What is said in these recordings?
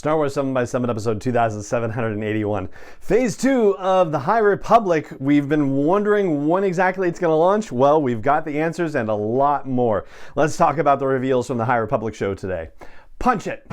Star Wars 7x7 episode 2781. Phase 2 of the High Republic. We've been wondering when exactly it's going to launch. Well, we've got the answers and a lot more. Let's talk about the reveals from the High Republic show today. Punch it!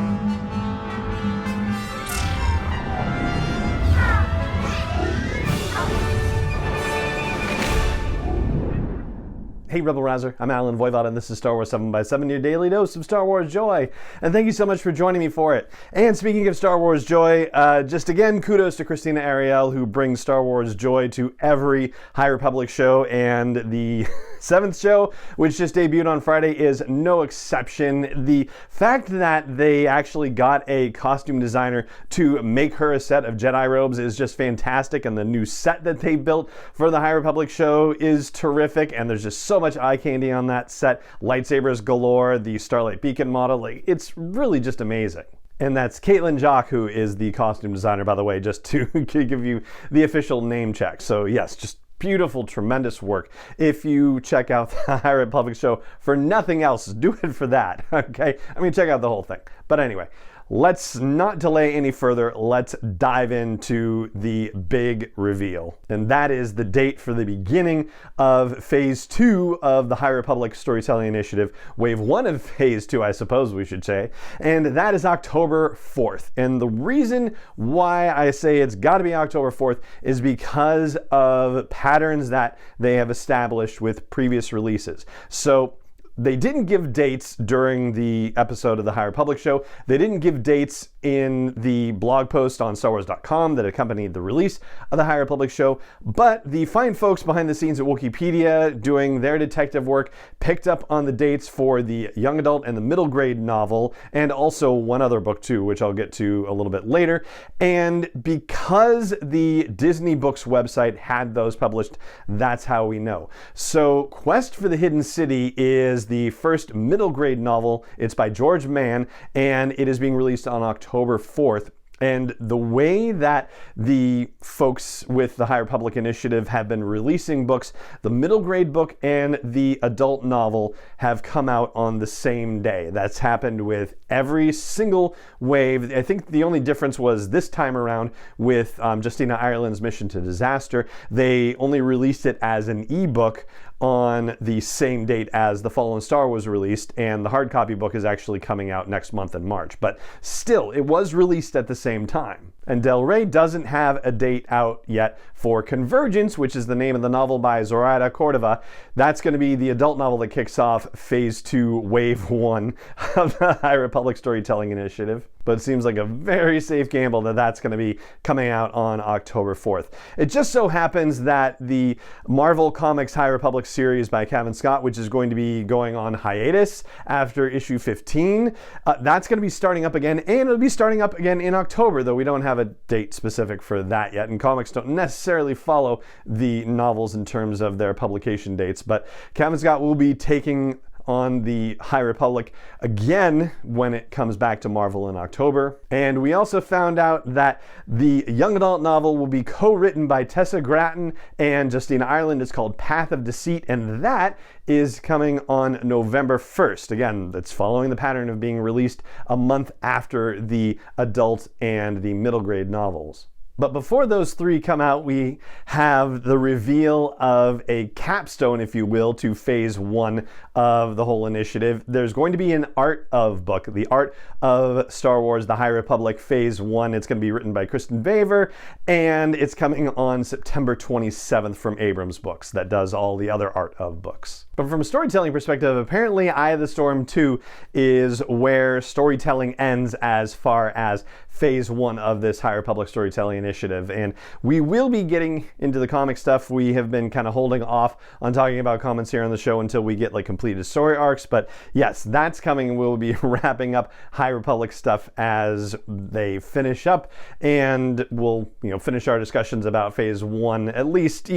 Hey Rebel Rouser, I'm Alan Voivod and this is Star Wars 7x7, your daily dose of Star Wars joy. And thank you so much for joining me for it. And speaking of Star Wars joy, just again, kudos to Krystina Arielle, who brings Star Wars joy to every High Republic show, and the 7th show, which just debuted on Friday, is no exception. The fact that they actually got a costume designer to make her a set of Jedi robes is just fantastic, and the new set that they built for the High Republic show is terrific, and there's just so much eye candy on that set. Lightsabers galore, the Starlight Beacon model, it's really just amazing. And that's Caitlin Jock, who is the costume designer, by the way, just to give you the official name check. So yes, just beautiful, tremendous work. If you check out the High Republic show for nothing else, do it for that, okay? I mean, check out the whole thing. But anyway, let's not delay any further. Let's dive into the big reveal. And that is the date for the beginning of Phase 2 of the High Republic Storytelling Initiative. Wave 1 of Phase 2, I suppose we should say. And that is October 4th. And the reason why I say it's got to be October 4th is because of patterns that they have established with previous releases. So they didn't give dates during the episode of the High Republic show. They didn't give dates in the blog post on StarWars.com that accompanied the release of the High Republic show, but the fine folks behind the scenes at Wikipedia doing their detective work picked up on the dates for the young adult and the middle grade novel, and also one other book too, which I'll get to a little bit later. And because the Disney Books website had those published, that's how we know. So Quest for the Hidden City is the first middle grade novel. It's by George Mann, and it is being released on October 4th. And the way that the folks with the High Republic Initiative have been releasing books, the middle grade book and the adult novel have come out on the same day. That's happened with every single wave. I think the only difference was this time around with Justina Ireland's Mission to Disaster. They only released it as an ebook on the same date as The Fallen Star was released, and the hard copy book is actually coming out next month in March. But still, it was released at the same time. And Del Rey doesn't have a date out yet for Convergence, which is the name of the novel by Zoraida Cordova. That's going to be the adult novel that kicks off Phase 2, Wave 1 of the High Republic Storytelling Initiative. But it seems like a very safe gamble that that's going to be coming out on October 4th. It just so happens that the Marvel Comics High Republic series by Kevin Scott, which is going to be going on hiatus after issue 15, that's going to be starting up again, and it'll be starting up again in October, though we don't have a date specific for that yet, and comics don't necessarily follow the novels in terms of their publication dates. But Kevin Scott will be taking on the High Republic again when it comes back to Marvel in October. And we also found out that the young adult novel will be co-written by Tessa Gratton and Justina Ireland. It's called Path of Deceit, and that is coming on November 1st. Again, that's following the pattern of being released a month after the adult and the middle grade novels. But before those three come out, we have the reveal of a capstone, if you will, to Phase 1 of the whole initiative. There's going to be an Art of book, the Art of Star Wars, the High Republic Phase 1. It's going to be written by Kristen Baver, and it's coming on September 27th from Abrams Books, that does all the other Art of books. But from a storytelling perspective, apparently Eye of the Storm 2 is where storytelling ends as far as Phase 1 of this High Republic Storytelling Initiative. And we will be getting into the comic stuff. We have been kind of holding off on talking about comics here on the show until we get like completed story arcs. But yes, that's coming. We'll be wrapping up High Republic stuff as they finish up, and we'll finish our discussions about Phase 1, at least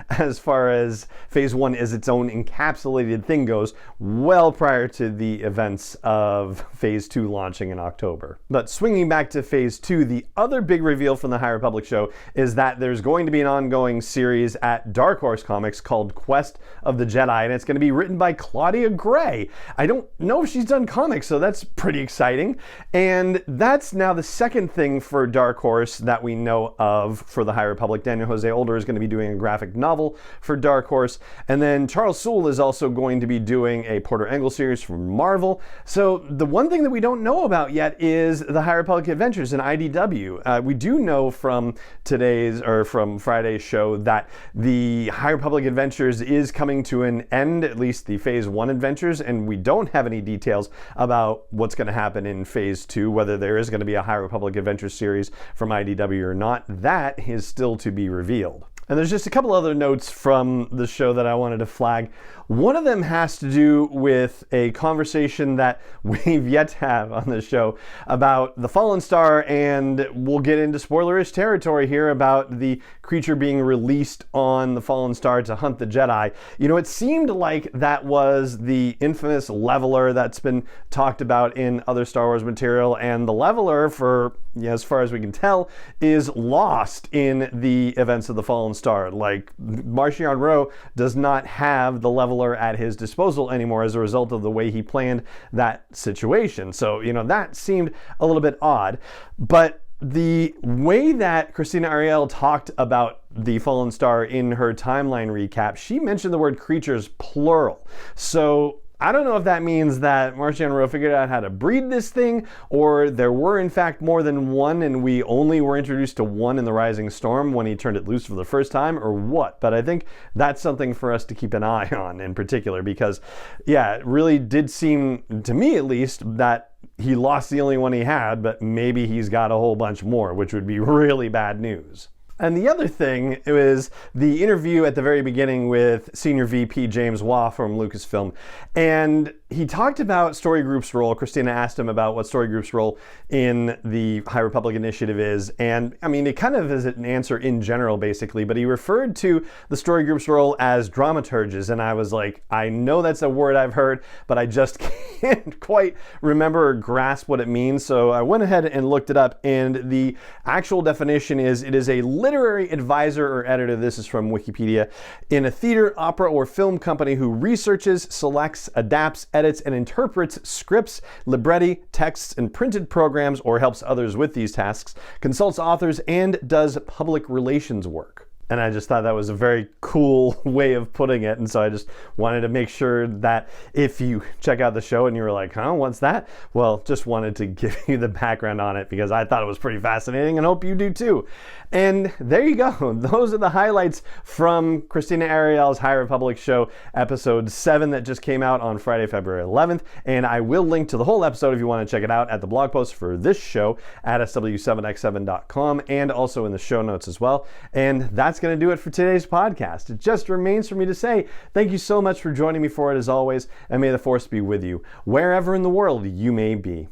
as far as Phase 1 is its own encapsulation encapsulated thing goes well prior to the events of Phase 2 launching in October. But swinging back to Phase 2, the other big reveal from the High Republic show is that there's going to be an ongoing series at Dark Horse Comics called Quest of the Jedi, and it's going to be written by Claudia Gray. I don't know if she's done comics, so that's pretty exciting. And that's now the second thing for Dark Horse that we know of for the High Republic. Daniel Jose Older is going to be doing a graphic novel for Dark Horse, and then Charles Soule is also going to be doing a Porter Engle series from Marvel. So the one thing that we don't know about yet is the High Republic Adventures in IDW. We do know from from Friday's show that the High Republic Adventures is coming to an end, at least the Phase 1 adventures, and we don't have any details about what's going to happen in Phase 2, whether there is going to be a High Republic Adventures series from IDW or not. That is still to be revealed. And there's just a couple other notes from the show that I wanted to flag. One of them has to do with a conversation that we've yet to have on the show about the Fallen Star, and we'll get into spoilerish territory here about the creature being released on the Fallen Star to hunt the Jedi. You know, it seemed like that was the infamous Leveler that's been talked about in other Star Wars material, and the Leveler, for as far as we can tell, is lost in the events of the Fallen Star. Like, Marchion Ro does not have the Leveler at his disposal anymore as a result of the way he planned that situation. So, you know, that seemed a little bit odd. But the way that Krystina Arielle talked about the Fallen Star in her timeline recap, she mentioned the word creatures plural. So I don't know if that means that Marchion Ro figured out how to breed this thing, or there were in fact more than one and we only were introduced to one in the Rising Storm when he turned it loose for the first time, or what. But I think that's something for us to keep an eye on in particular, because yeah, it really did seem, to me at least, that he lost the only one he had, but maybe he's got a whole bunch more, which would be really bad news. And the other thing is the interview at the very beginning with Senior VP James Waugh from Lucasfilm. And he talked about Story Group's role. Krystina asked him about what Story Group's role in the High Republic Initiative is. And I mean, it kind of is an answer in general, basically, but he referred to the Story Group's role as dramaturges. And I was like, I know that's a word I've heard, but I just can't quite remember or grasp what it means. So I went ahead and looked it up, and the actual definition is, it is a literary advisor or editor, this is from Wikipedia, in a theater, opera, or film company who researches, selects, adapts, edits, and interprets scripts, libretti, texts, and printed programs, or helps others with these tasks, consults authors, and does public relations work. And I just thought that was a very cool way of putting it. And so I just wanted to make sure that if you check out the show and you were like, huh, what's that? Well, just wanted to give you the background on it because I thought it was pretty fascinating and hope you do too. And there you go. Those are the highlights from Krystina Arielle's High Republic show, episode 7 that just came out on Friday, February 11th. And I will link to the whole episode if you want to check it out at the blog post for this show at sw7x7.com and also in the show notes as well. And that's going to do it for today's podcast. It just remains for me to say thank you so much for joining me for it as always, and may the Force be with you wherever in the world you may be.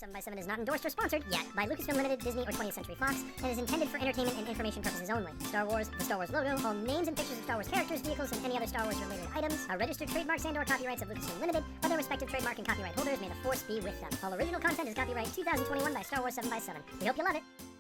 7x7 is not endorsed or sponsored yet by Lucasfilm Limited, Disney, or 20th Century Fox, and is intended for entertainment and information purposes only. Star Wars, the Star Wars logo, all names and pictures of Star Wars characters, vehicles, and any other Star Wars related items are registered trademarks and/or copyrights of Lucasfilm Limited, or their respective trademark and copyright holders. May the Force be with them. All original content is copyright 2021 by Star Wars 7x7. We hope you love it.